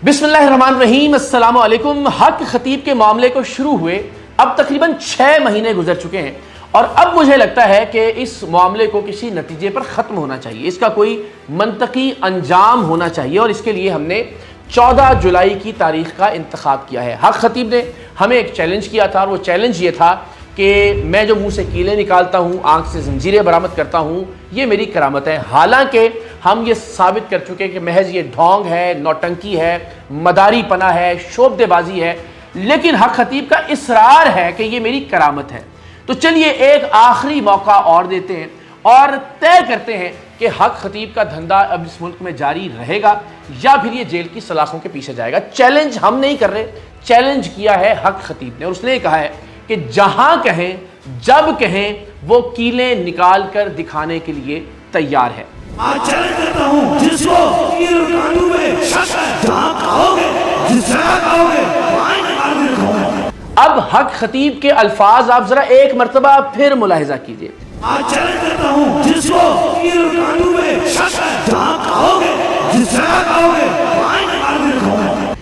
बिस्मिल्लाहिर्रहमानिर्रहीम, अस्सलाम वालेकुम। हक खतीब के मामले को शुरू हुए अब तकरीबन 6 महीने गुजर चुके हैं और अब मुझे लगता है कि इस मामले को किसी नतीजे पर ख़त्म होना चाहिए, इसका कोई मंतकी अंजाम होना चाहिए और इसके लिए हमने 14 जुलाई की तारीख का इंतखाब किया है। हक खतीब ने हमें एक चैलेंज किया था और वो चैलेंज ये था कि मैं जो मुंह से कीलें निकालता हूँ, आंख से जंजीरें बरामद करता हूँ, ये मेरी करामत है। हालांकि हम ये साबित कर चुके हैं कि महज ये ढोंग है, नौटंकी है, मदारी पना है, शोबदेबाजी है, लेकिन हक खतीब का इसरार है कि ये मेरी करामत है। तो चलिए एक आखिरी मौका और देते हैं और तय करते हैं कि हक खतीब का धंधा अब इस मुल्क में जारी रहेगा या फिर ये जेल की सलाखों के पीछे जाएगा। चैलेंज हम नहीं कर रहे, चैलेंज किया है हक खतीब ने और उसने कहा है कि जहां कहें, जब कहें, वो कीलें निकाल कर दिखाने के लिए तैयार है। आज चैलेंज करता हूं जिसको कील कांटू में शक है, जहां कहोगे, जिस जगह कहोगे, वहां निकाल के दिखाऊंगा। अब हक खतीब के अल्फाज आप जरा एक मर्तबा फिर मुलाहिजा कीजिए। आज चैलेंज करता हूं जिसको कील कांटू में शक है, जहां कहोगे, जिस जगह कहोगे, वहां निकाल के दिखाऊंगा।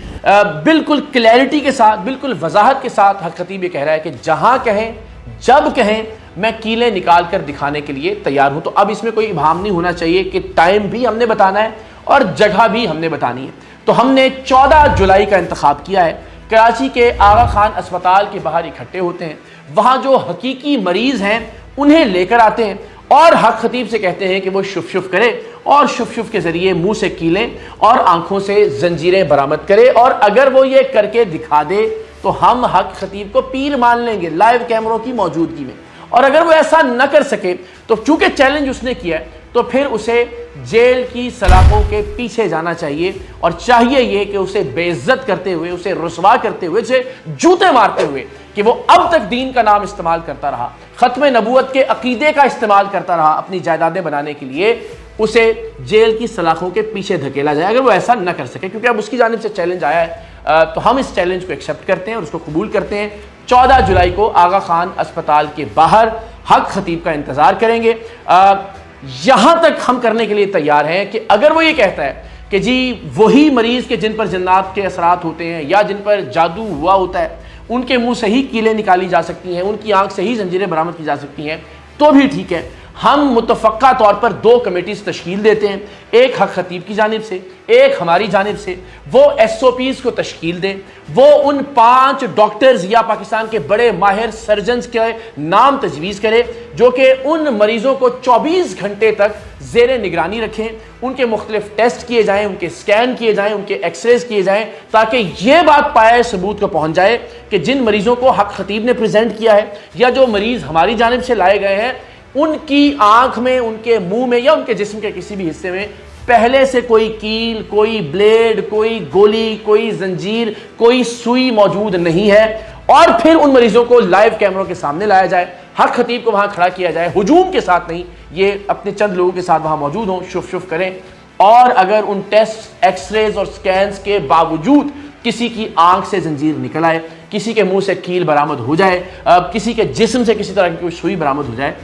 बिल्कुल क्लैरिटी के साथ, बिल्कुल वजाहत के साथ हक खतीब ये कह रहा है कि जहां कहें, जब कहें, मैं कीलें निकाल कर दिखाने के लिए तैयार हूं। तो अब इसमें कोई इबाहम नहीं होना चाहिए कि टाइम भी हमने बताना है और जगह भी हमने बतानी है। तो हमने 14 जुलाई का इंतखाब किया है। कराची के आगा खान अस्पताल के बाहर इकट्ठे होते हैं, वहां जो हकीकी मरीज हैं उन्हें लेकर आते हैं और हक खतीब से कहते हैं कि वो शुफ शुफ करे और शुफ शुफ के जरिए मुंह से कीलें और आंखों से जंजीरें बरामद करे और अगर वो ये करके दिखा दे तो हम हक खतीब को पीर मान लेंगे लाइव कैमरों की मौजूदगी में। और अगर वो ऐसा न कर सके तो चूंकि चैलेंज उसने किया है तो फिर उसे जेल की सलाखों के पीछे जाना चाहिए और चाहिए ये कि उसे बेइज्जत करते हुए, उसे रुसवा करते हुए, उसे जूते मारते हुए कि वो अब तक दीन का नाम इस्तेमाल करता रहा, खत्म नबूवत के अकीदे का इस्तेमाल करता रहा अपनी जायदादें बनाने के लिए, उसे जेल की सलाखों के पीछे धकेला जाए अगर वो ऐसा न कर सके। क्योंकि अब उसकी जानिब से चैलेंज आया है तो हम इस चैलेंज को एक्सेप्ट करते हैं और उसको कबूल करते हैं। 14 जुलाई को आगा खान अस्पताल के बाहर हक खतीब का इंतजार करेंगे। यहां तक हम करने के लिए तैयार हैं कि अगर वो ये कहता है कि जी वही मरीज के जिन पर जन्नात के असरात होते हैं या जिन पर जादू हुआ होता है उनके मुंह से ही कीलें निकाली जा सकती हैं, उनकी आंख से ही जंजीरें बरामद की जा सकती हैं, तो भी ठीक है। हम मुतफ़क्का तौर पर 2 कमेटीज तश्कील देते हैं, एक हक खतीब की जानिब से, एक हमारी जानिब से। वो SOPs को तश्कील दें, वो उन 5 डॉक्टर्स या पाकिस्तान के बड़े माहिर सर्जन्स के नाम तजवीज़ करे जो कि उन मरीज़ों को 24 घंटे तक ज़ेरे निगरानी रखें, उनके मुख्तलिफ टेस्ट किए जाएँ, उनके स्कैन किए जाएँ, उनके एक्सरेज किए जाएँ, ताकि ये बात पाया सबूत को पहुँच जाए कि जिन मरीज़ों को हक खतीब ने प्रेजेंट किया है या जो मरीज़ हमारी जानिब से लाए गए हैं उनकी आंख में, उनके मुंह में या उनके जिस्म के किसी भी हिस्से में पहले से कोई कील, कोई ब्लेड, कोई गोली, कोई जंजीर, कोई सुई मौजूद नहीं है। और फिर उन मरीजों को लाइव कैमरों के सामने लाया जाए, हक खतीब को वहां खड़ा किया जाए, हुजूम के साथ नहीं, ये अपने चंद लोगों के साथ वहां मौजूद हों, शुफ शुफ करें। और अगर उन टेस्ट, एक्सरेज और स्कैन्स के बावजूद किसी की आंख से जंजीर निकल आए, किसी के मुंह से कील बरामद हो जाए, किसी के जिस्म से किसी तरह की कोई सुई बरामद हो जाए,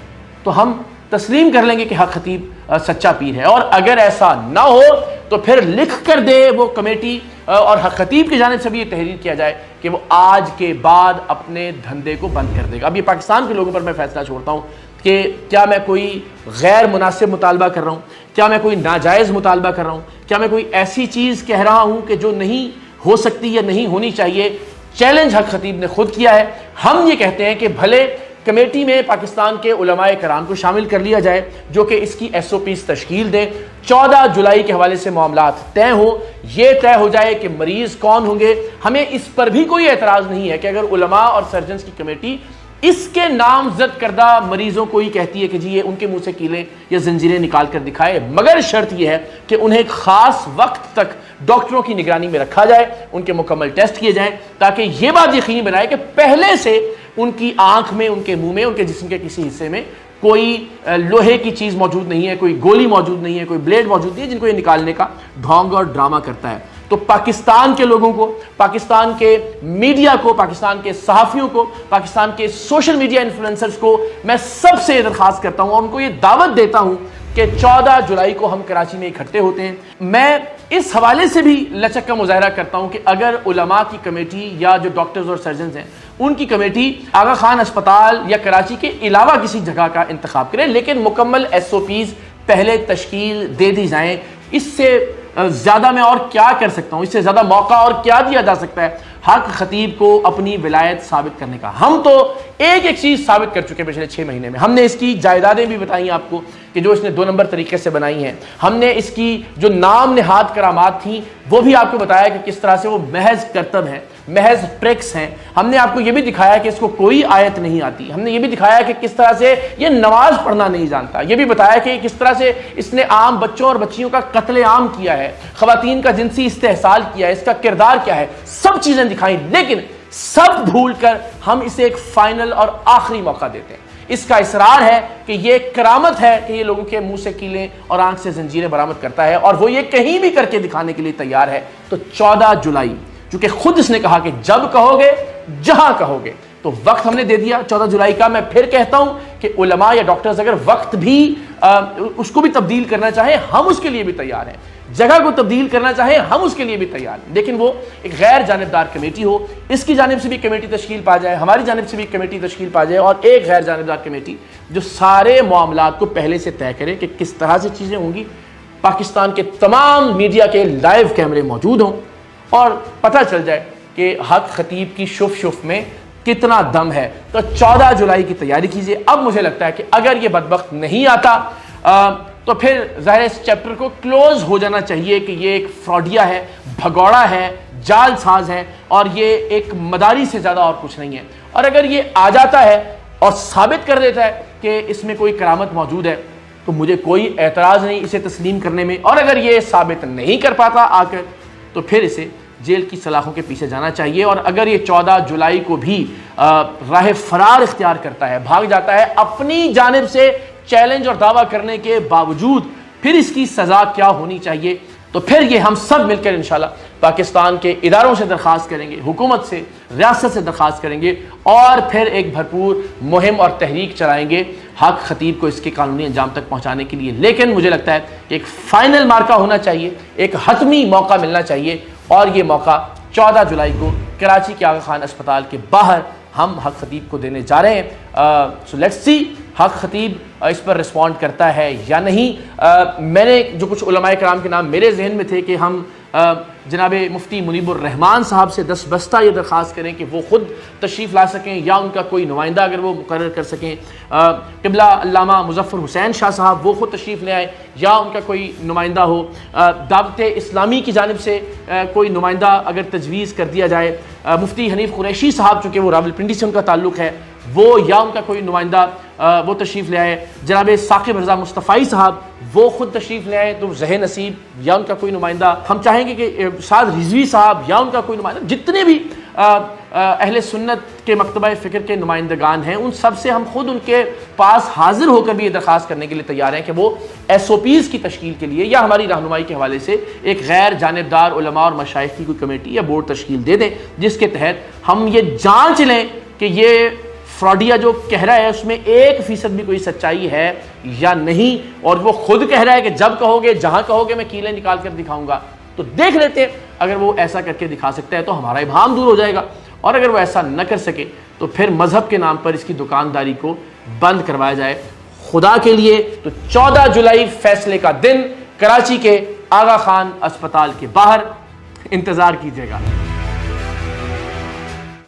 तो हम तस्लीम कर लेंगे कि हक खतीब सच्चा पीर है। और अगर ऐसा ना हो तो फिर लिख कर दे वो कमेटी और हक खतीब की जानिब से भी ये तहरीर किया जाए कि वो आज के बाद अपने धंधे को बंद कर देगा। अब ये पाकिस्तान के लोगों पर मैं फैसला छोड़ता हूँ कि क्या मैं कोई गैर मुनासिब मुतालबा कर रहा हूँ, क्या मैं कोई नाजायज़ मुतालबा कर रहा हूँ, क्या मैं कोई ऐसी चीज़ कह रहा हूँ कि जो नहीं हो सकती या नहीं होनी चाहिए। चैलेंज हक खतीब ने खुद किया है। हम ये कहते हैं कि भले कमेटी में पाकिस्तान के उलमाए कराम को शामिल कर लिया जाए जो कि इसकी SOPs तश्कील दें, 14 जुलाई के हवाले से मामलात तय हो, ये तय हो जाए कि मरीज़ कौन होंगे। हमें इस पर भी कोई एतराज़ नहीं है कि अगर उलमा और सर्जन्स की कमेटी इसके नामजद करदा मरीजों को ही कहती है कि जी ये उनके मुंह से कीलें या जंजीरें निकाल कर दिखाए, मगर शर्त यह है कि उन्हें एक खास वक्त तक डॉक्टरों की निगरानी में रखा जाए, उनके मुकम्मल टेस्ट किए जाएं, ताकि ये बात यकीनी बनाए कि पहले से उनकी आंख में, उनके मुंह में, उनके जिस्म के किसी हिस्से में कोई लोहे की चीज़ मौजूद नहीं है, कोई गोली मौजूद नहीं है, कोई ब्लेड मौजूद नहीं है जिनको ये निकालने का ढोंग और ड्रामा करता है। तो पाकिस्तान के लोगों को, पाकिस्तान के मीडिया को, पाकिस्तान के सहाफ़ियों को, पाकिस्तान के सोशल मीडिया इन्फ्लुएंसर्स को मैं सबसे दरख्वास्त करता हूं और उनको ये दावत देता हूं कि 14 जुलाई को हम कराची में इकट्ठे होते हैं। मैं اس حوالے سے بھی لچک کا مظاہرہ کرتا ہوں کہ اگر علماء کی کمیٹی یا جو ڈاکٹرز اور سرجنز ہیں ان کی کمیٹی آغا خان اسپتال یا کراچی کے علاوہ کسی جگہ کا انتخاب کرے، لیکن مکمل SOPs پہلے تشکیل دے دی جائیں، اس سے زیادہ میں اور کیا کر سکتا ہوں، اس سے زیادہ موقع اور کیا دیا جا سکتا ہے حق خطیب کو اپنی ولایت ثابت کرنے کا۔ ہم تو ایک چیز ثابت کر چکے پچھلے 6 مہینے میں، ہم نے اس کی جائیدادیں بھی بتائی آپ کو کہ جو اس نے 2 نمبر طریقے سے بنائی ہیں، ہم نے اس کی جو نام نہاد کرامات تھیں وہ بھی آپ کو بتایا کہ کس طرح سے وہ محض کرتب ہیں، محض ٹرکس ہیں۔ ہم نے آپ کو یہ بھی دکھایا کہ اس کو کوئی آیت نہیں آتی، ہم نے یہ بھی دکھایا کہ کس طرح سے یہ نماز پڑھنا نہیں جانتا، یہ بھی بتایا کہ کس طرح سے اس نے عام بچوں اور بچیوں کا قتل عام کیا ہے، خواتین کا جنسی استحصال کیا ہے، اس کا کردار کیا ہے، سب چیزیں دکھائیں، لیکن سب بھول کر ہم اسے ایک فائنل اور آخری موقع دیتے ہیں۔ اس کا اصرار ہے کہ یہ کرامت ہے کہ یہ لوگوں کے منہ سے کیلیں اور آنکھ سے زنجیریں برآمد کرتا ہے، اور وہ یہ کہیں بھی کر کے دکھانے کے لیے تیار ہے۔ تو 14 جولائی، چونکہ خود اس نے کہا کہ جب کہو گے جہاں کہو گے، تو وقت ہم نے دے دیا 14 جولائی کا۔ میں پھر کہتا ہوں کہ علماء یا ڈاکٹرز اگر وقت بھی اس کو بھی تبدیل کرنا چاہیں، ہم اس کے لیے بھی تیار ہیں، جگہ کو تبدیل کرنا چاہیں ہم اس کے لیے بھی تیار ہیں، لیکن وہ ایک غیر جانبدار کمیٹی ہو، اس کی جانب سے بھی کمیٹی تشکیل پا جائے، ہماری جانب سے بھی کمیٹی تشکیل پا جائے، اور ایک غیر جانبدار کمیٹی جو سارے معاملات کو پہلے سے طے کرے کہ کس طرح سے چیزیں ہوں گی، پاکستان کے تمام میڈیا کے لائیو کیمرے موجود ہوں اور پتہ چل جائے کہ حق خطیب کی شف میں کتنا دم ہے۔ تو 14 جولائی کی تیاری کیجیے۔ اب مجھے لگتا ہے کہ اگر یہ بدبخت نہیں آتا تو پھر ظاہر اس چیپٹر کو کلوز ہو جانا چاہیے کہ یہ ایک فراڈیا ہے، بھگوڑا ہے، جال ساز ہے، اور یہ ایک مداری سے زیادہ اور کچھ نہیں ہے۔ اور اگر یہ آ جاتا ہے اور ثابت کر دیتا ہے کہ اس میں کوئی کرامت موجود ہے تو مجھے کوئی اعتراض نہیں اسے تسلیم کرنے میں، اور اگر یہ ثابت نہیں کر پاتا آ کر تو پھر اسے جیل کی سلاخوں کے پیچھے جانا چاہیے۔ اور اگر یہ 14 جولائی کو بھی راہ فرار اختیار کرتا ہے، بھاگ جاتا ہے اپنی جانب سے چیلنج اور دعویٰ کرنے کے باوجود، پھر اس کی سزا کیا ہونی چاہیے؟ تو پھر یہ ہم سب مل کر انشاءاللہ پاکستان کے اداروں سے درخواست کریں گے، حکومت سے، ریاست سے درخواست کریں گے، اور پھر ایک بھرپور مہم اور تحریک چلائیں گے حق خطیب کو اس کے قانونی انجام تک پہنچانے کے لیے۔ لیکن مجھے لگتا ہے کہ ایک فائنل مارکہ ہونا چاہیے، ایک حتمی موقع ملنا چاہیے، اور یہ موقع 14 جولائی کو کراچی کے آغا خان اسپتال کے باہر ہم حق خطیب کو دینے جا رہے ہیں۔ سو لیٹس سی حق خطیب اس پر رسپونڈ کرتا ہے یا نہیں۔ میں نے جو کچھ علماء کرام کے نام میرے ذہن میں تھے کہ ہم جناب مفتی منیب الرحمان صاحب سے دستبستہ یہ درخواست کریں کہ وہ خود تشریف لا سکیں، یا ان کا کوئی نمائندہ اگر وہ مقرر کر سکیں، قبلہ علامہ مظفر حسین شاہ صاحب وہ خود تشریف لے آئے، یا ان کا کوئی نمائندہ ہو، دعوت اسلامی کی جانب سے کوئی نمائندہ اگر تجویز کر دیا جائے، مفتی حنیف قریشی صاحب چونکہ وہ راولپنڈی سے ان کا تعلق ہے وہ، یا ان کا کوئی نمائندہ وہ تشریف لے آئے، جناب ثاقب رضا مصطفی صاحب وہ خود تشریف لے آئے، تو ذہن نصیب یا ان کا کوئی نمائندہ، ہم چاہیں گے کہ سعد رضوی صاحب یا ان کا کوئی نمائندہ، جتنے بھی اہل سنت کے مکتبہ فکر کے نمائندگان ہیں، ان سب سے ہم خود ان کے پاس حاضر ہو کر بھی یہ درخواست کرنے کے لیے تیار ہیں کہ وہ SOPs کی تشکیل کے لیے یا ہماری رہنمائی کے حوالے سے ایک غیر جانبدار علماء اور مشائخ کی کوئی کمیٹی یا بورڈ تشکیل دے دیں، جس کے تحت ہم یہ جانچ لیں کہ یہ فراڈیا جو کہہ رہا ہے اس میں 1% بھی کوئی سچائی ہے یا نہیں، اور وہ خود کہہ رہا ہے کہ جب کہو گے جہاں کہو گے میں کیلیں نکال کر دکھاؤں گا۔ تو دیکھ لیتے ہیں، اگر وہ ایسا کر کے دکھا سکتا ہے تو ہمارا ابہام دور ہو جائے گا، اور اگر وہ ایسا نہ کر سکے تو پھر مذہب کے نام پر اس کی دکانداری کو بند کروایا جائے خدا کے لیے۔ تو 14 جولائی فیصلے کا دن، کراچی کے آغا خان اسپتال کے باہر، انتظار کیجیے گا۔